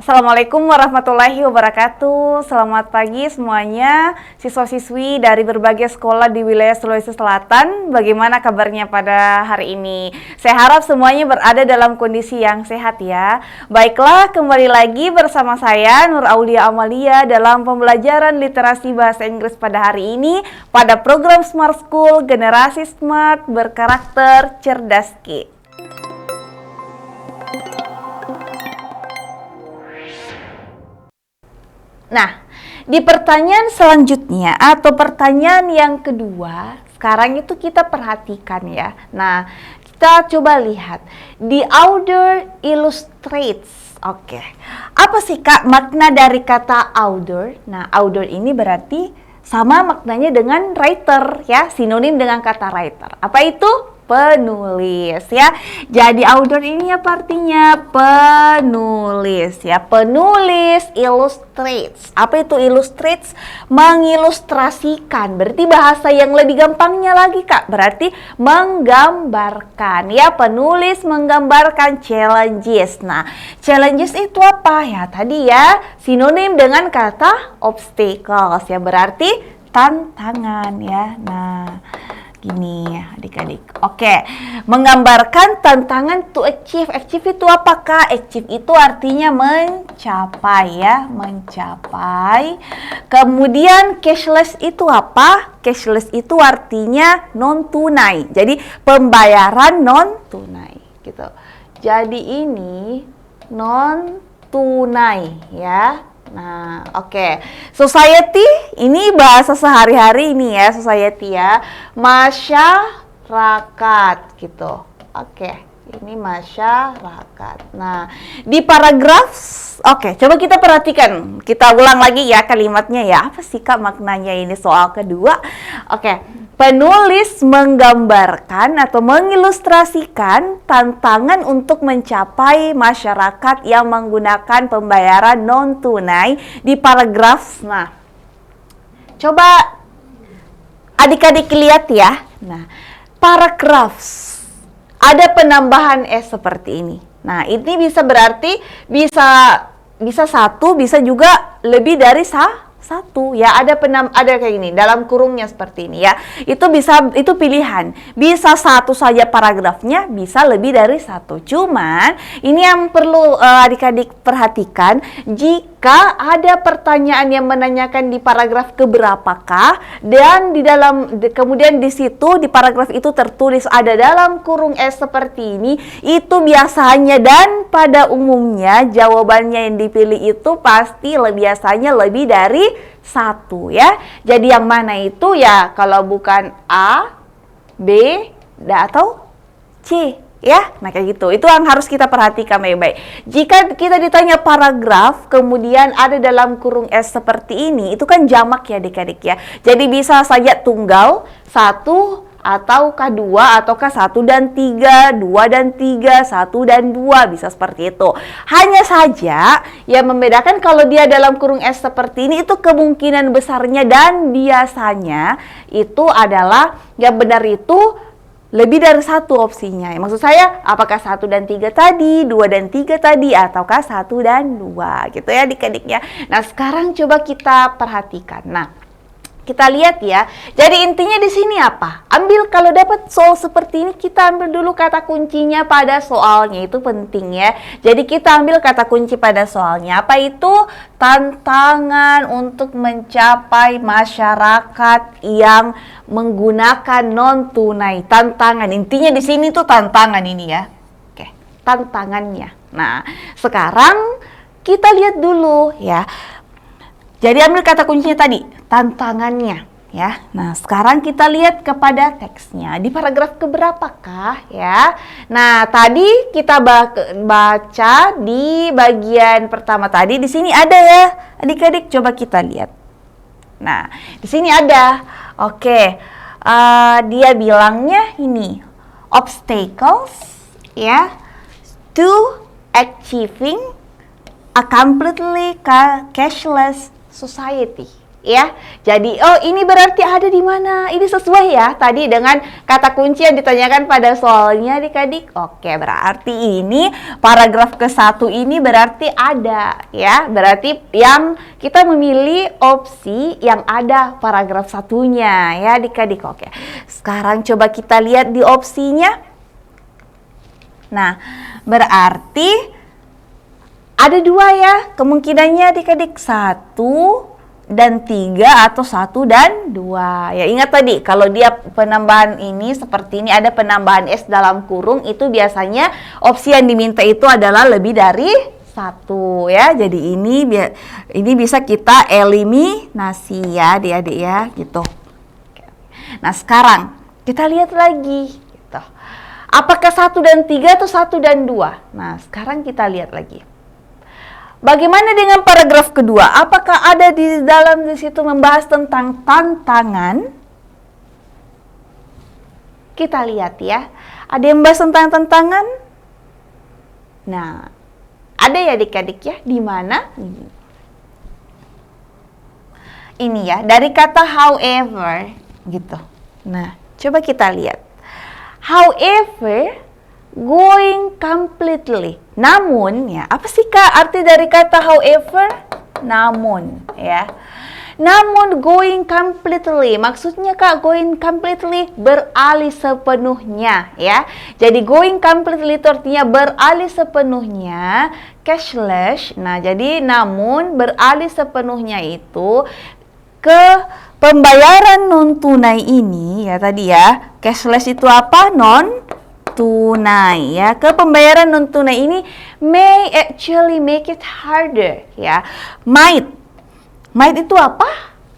Assalamualaikum warahmatullahi wabarakatuh. Selamat pagi semuanya, siswa-siswi dari berbagai sekolah di wilayah Sulawesi Selatan. Bagaimana kabarnya pada hari ini? Saya harap semuanya berada dalam kondisi yang sehat ya. Baiklah, kembali lagi bersama saya Nur Aulia Amalia dalam pembelajaran literasi bahasa Inggris pada hari ini pada program Smart School Generasi Smart Berkarakter Cerdas Ki. Nah, di pertanyaan selanjutnya atau pertanyaan yang kedua, sekarang itu kita perhatikan ya. Nah, kita coba lihat. The author illustrates. Oke. Apa sih Kak makna dari kata author? Nah, author ini berarti sama maknanya dengan writer ya, sinonim dengan kata writer. Apa itu? Penulis ya. Jadi author ini apa artinya? Penulis ya. Penulis illustrates. Apa itu illustrates? Mengilustrasikan. Berarti bahasa yang lebih gampangnya lagi Kak, berarti menggambarkan ya. Penulis menggambarkan challenges. Nah, challenges itu apa ya? Tadi ya sinonim dengan kata obstacles ya, berarti tantangan ya. Nah, gini ya adik-adik. Oke, menggambarkan tantangan to achieve. Achieve itu apakah? Achieve itu artinya mencapai ya, mencapai. Kemudian cashless itu apa? Cashless itu artinya non tunai. Jadi pembayaran non tunai gitu. Jadi ini non tunai ya. Nah, oke. Society, ini bahasa sehari-hari ini ya, society ya. Masyarakat gitu. Oke, ini masyarakat. Nah, di paragraf, oke, coba kita perhatikan. Kita ulang lagi ya kalimatnya ya. Apa sih Kak maknanya ini soal kedua? Oke. Penulis menggambarkan atau mengilustrasikan tantangan untuk mencapai masyarakat yang menggunakan pembayaran non-tunai di paragraf. Nah, coba adik-adik lihat ya. Nah, paragraf ada penambahan S seperti ini. Nah, ini bisa berarti bisa satu, bisa juga lebih dari satu ya, ada kayak gini dalam kurungnya seperti ini ya. Itu pilihan, bisa satu saja paragrafnya, bisa lebih dari satu. Cuman ini yang perlu adik-adik perhatikan, jika ada pertanyaan yang menanyakan di paragraf keberapakah dan kemudian di situ di paragraf itu tertulis ada dalam kurung S seperti ini, itu biasanya dan pada umumnya jawabannya yang dipilih itu pasti biasanya lebih dari satu ya. Jadi yang mana itu ya, kalau bukan A, B, atau C ya. Nah kayak gitu, itu yang harus kita perhatikan baik-baik. Jika kita ditanya paragraf kemudian ada dalam kurung S seperti ini, itu kan jamak ya adik-adik ya. Jadi bisa saja tunggal, satu ataukah dua, ataukah satu dan tiga, dua dan tiga, satu dan dua, bisa seperti itu. Hanya saja yang membedakan kalau dia dalam kurung S seperti ini, itu kemungkinan besarnya dan biasanya itu adalah yang benar itu lebih dari satu opsinya. Maksud saya, apakah 1 dan 3 tadi, 2 dan 3 tadi, ataukah 1 dan 2 gitu ya adik-adiknya. Nah, sekarang coba kita perhatikan. Nah, kita lihat ya. Jadi intinya di sini apa? Kalau dapat soal seperti ini, kita ambil dulu kata kuncinya pada soalnya. Itu penting ya. Jadi kita ambil kata kunci pada soalnya. Apa itu? Tantangan untuk mencapai masyarakat yang menggunakan non tunai. Tantangan. Intinya di sini tuh tantangan ini ya. Oke, tantangannya. Nah, sekarang kita lihat dulu ya. Jadi ambil kata kuncinya tadi, tantangannya ya. Nah, sekarang kita lihat kepada teksnya. Di paragraf keberapakah ya? Nah, tadi kita baca di bagian pertama tadi, di sini ada ya. Adik-adik coba kita lihat. Nah, di sini ada. Oke. Dia bilangnya ini obstacles ya to achieving a completely cashless society. ya. Jadi, oh ini berarti ada di mana? Ini sesuai ya tadi dengan kata kunci yang ditanyakan pada soalnya adik-adik. Oke, berarti ini paragraf ke-1 ini berarti ada ya. Berarti yang kita memilih opsi yang ada paragraf satunya ya adik-adik. Oke, sekarang coba kita lihat di opsinya. Nah, berarti ada 2 ya kemungkinannya adik-adik, 1 dan 3 atau 1 dan 2. Ya ingat tadi kalau dia penambahan ini seperti ini ada penambahan S dalam kurung, itu biasanya opsi yang diminta itu adalah lebih dari 1 ya. Jadi ini bisa kita eliminasi ya adik-adik ya gitu. Nah sekarang kita lihat lagi gitu. Apakah 1 dan 3 atau 1 dan 2? Nah sekarang kita lihat lagi. Bagaimana dengan paragraf kedua? Apakah ada di dalam situ membahas tentang tantangan? Kita lihat ya. Ada yang membahas tentang tantangan? Nah, ada ya adik-adik ya. Di mana? Ini ya, dari kata however gitu. Nah, coba kita lihat. However, going completely. Namun ya, apa sih Kak arti dari kata however? Namun ya. Namun going completely, maksudnya Kak going completely beralih sepenuhnya ya. Jadi going completely itu artinya beralih sepenuhnya, cashless. Nah, jadi namun beralih sepenuhnya itu ke pembayaran non tunai ini ya tadi ya. Cashless itu apa? Non tunai ya. Ke pembayaran non tunai ini may actually make it harder ya. Might itu apa?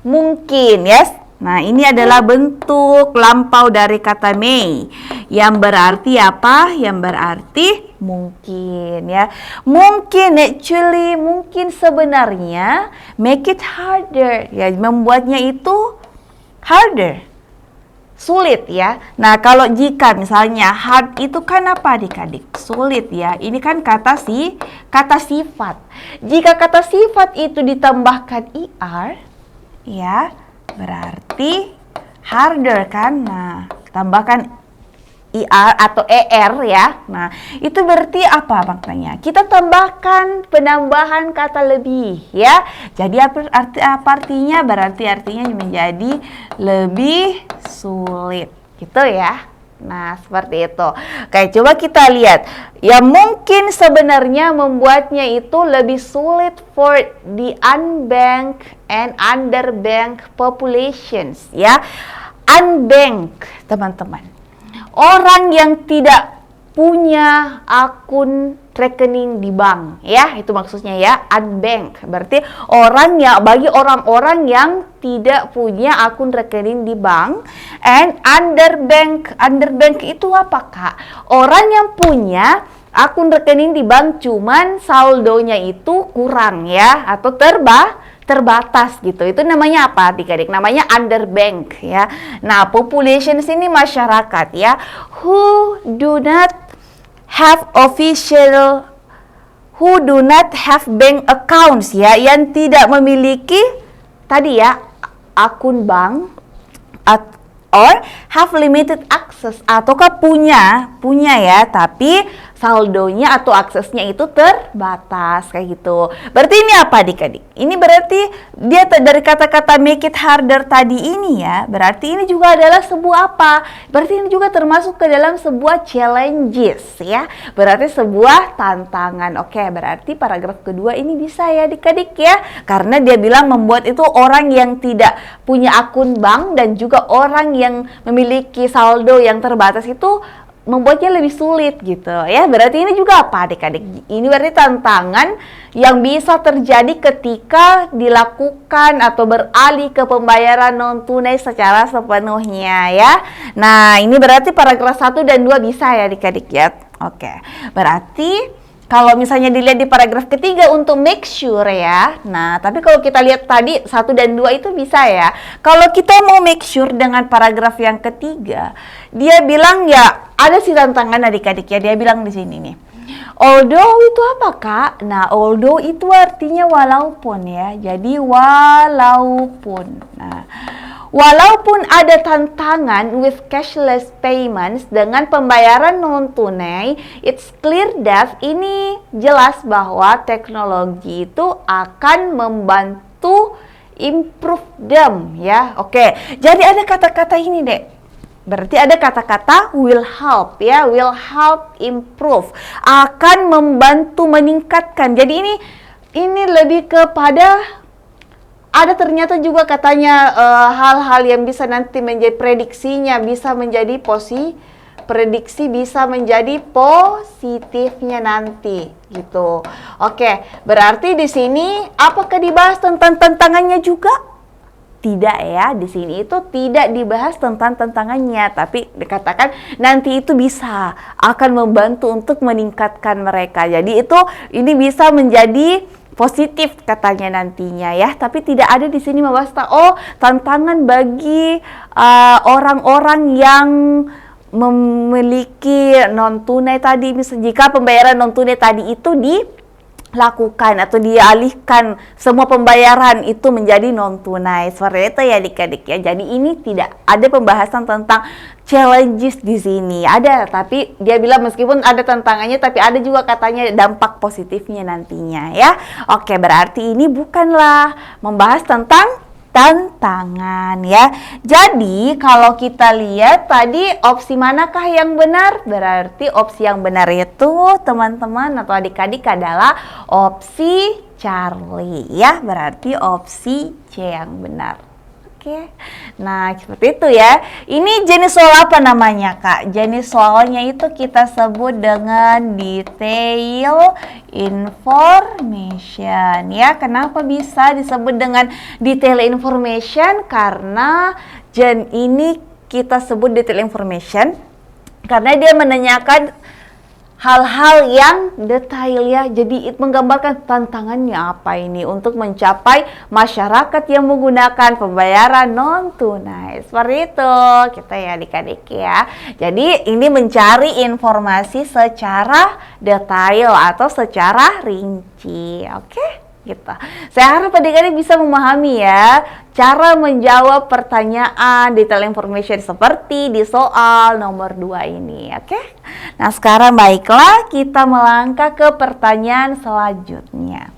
Mungkin, yes. Nah, ini adalah bentuk lampau dari kata may yang berarti apa? Yang berarti mungkin ya. Mungkin actually, mungkin sebenarnya make it harder ya, membuatnya itu harder. Sulit ya. Nah, kalau jika misalnya hard itu kan apa adik-adik? Sulit ya. Ini kan kata sifat. Jika kata sifat itu ditambahkan er ya, berarti harder kan? Nah, tambahkan er atau er ya. Nah, itu berarti apa maknanya? Kita tambahkan penambahan kata lebih ya. Jadi apa artinya? Berarti artinya menjadi lebih sulit gitu ya. Nah, seperti itu. Oke, coba kita lihat. Ya mungkin sebenarnya membuatnya itu lebih sulit for the unbanked and underbanked populations ya. Unbanked, teman-teman. Orang yang tidak punya akun rekening di bank ya, itu maksudnya ya, unbanked. Berarti bagi orang-orang yang tidak punya akun rekening di bank. And underbanked itu apa Kak? Orang yang punya akun rekening di bank cuman saldonya itu kurang ya, atau terbatas gitu. Itu namanya apa adik-adik? Namanya underbanked ya. Nah, population sini masyarakat ya, who do not have bank accounts ya, yang tidak memiliki tadi ya akun bank or have limited access, ataukah punya ya tapi saldonya atau aksesnya itu terbatas kayak gitu. Berarti ini apa adik-adik? Ini berarti dia dari kata-kata make it harder tadi ini ya, berarti ini juga adalah sebuah apa? Berarti ini juga termasuk ke dalam sebuah challenges ya, berarti sebuah tantangan. Oke, berarti paragraf kedua ini bisa ya adik-adik ya, karena dia bilang membuat itu orang yang tidak punya akun bank dan juga orang yang memiliki saldo yang terbatas itu membuatnya lebih sulit gitu ya. Berarti ini juga apa adik-adik? Ini berarti tantangan yang bisa terjadi ketika dilakukan atau beralih ke pembayaran non tunai secara sepenuhnya ya. Nah, ini berarti paragraf 1 dan 2 bisa ya adik-adik ya. Oke. Berarti kalau misalnya dilihat di paragraf ketiga untuk make sure ya. Nah, tapi kalau kita lihat tadi 1 dan 2 itu bisa ya. Kalau kita mau make sure dengan paragraf yang ketiga, dia bilang ya ada sih tantangan adik-adik ya. Dia bilang di sini nih. Although itu apa, Kak? Nah, although itu artinya walaupun ya. Jadi walaupun. Nah, walaupun ada tantangan with cashless payments dengan pembayaran non tunai, it's clear that ini jelas bahwa teknologi itu akan membantu improve them ya. Oke. Jadi ada kata-kata ini, Dek. Berarti ada kata-kata will help ya, will help improve, akan membantu meningkatkan. Jadi ini lebih kepada ada ternyata juga katanya hal-hal yang bisa nanti menjadi prediksinya bisa menjadi prediksi bisa menjadi positifnya nanti gitu. Oke, berarti di sini apakah dibahas tentang tantangannya juga? Tidak ya, di sini itu tidak dibahas tentang tantangannya, tapi dikatakan nanti itu bisa akan membantu untuk meningkatkan mereka. Jadi ini bisa menjadi positif katanya nantinya ya, tapi tidak ada di sini membahas tantangan bagi orang-orang yang memiliki non tunai tadi, misalnya jika pembayaran non tunai tadi itu dilakukan atau dialihkan semua pembayaran itu menjadi non tunai seperti itu ya adik-adik ya. Jadi ini tidak ada pembahasan tentang challenges di sini. Ada, tapi dia bilang meskipun ada tantangannya tapi ada juga katanya dampak positifnya nantinya ya. Oke, berarti ini bukanlah membahas tentang tantangan ya. Jadi kalau kita lihat tadi opsi manakah yang benar? Berarti opsi yang benar itu teman-teman atau adik-adik adalah opsi Charlie ya. Berarti opsi C yang benar. Oke. Nah, seperti itu ya. Ini jenis soal apa namanya, Kak? Jenis soalnya itu kita sebut dengan detail information ya. Kenapa bisa disebut dengan detail information? Karena ini kita sebut detail information karena dia menanyakan hal-hal yang detail ya. Jadi menggambarkan tantangannya apa ini untuk mencapai masyarakat yang menggunakan pembayaran non tunai. Seperti itu kita ya adik-adik ya. Jadi ini mencari informasi secara detail atau secara rinci. Oke? Gitu. Saya harap adik-adik bisa memahami ya cara menjawab pertanyaan detail information seperti di soal nomor 2 ini, oke? Nah, sekarang baiklah kita melangkah ke pertanyaan selanjutnya.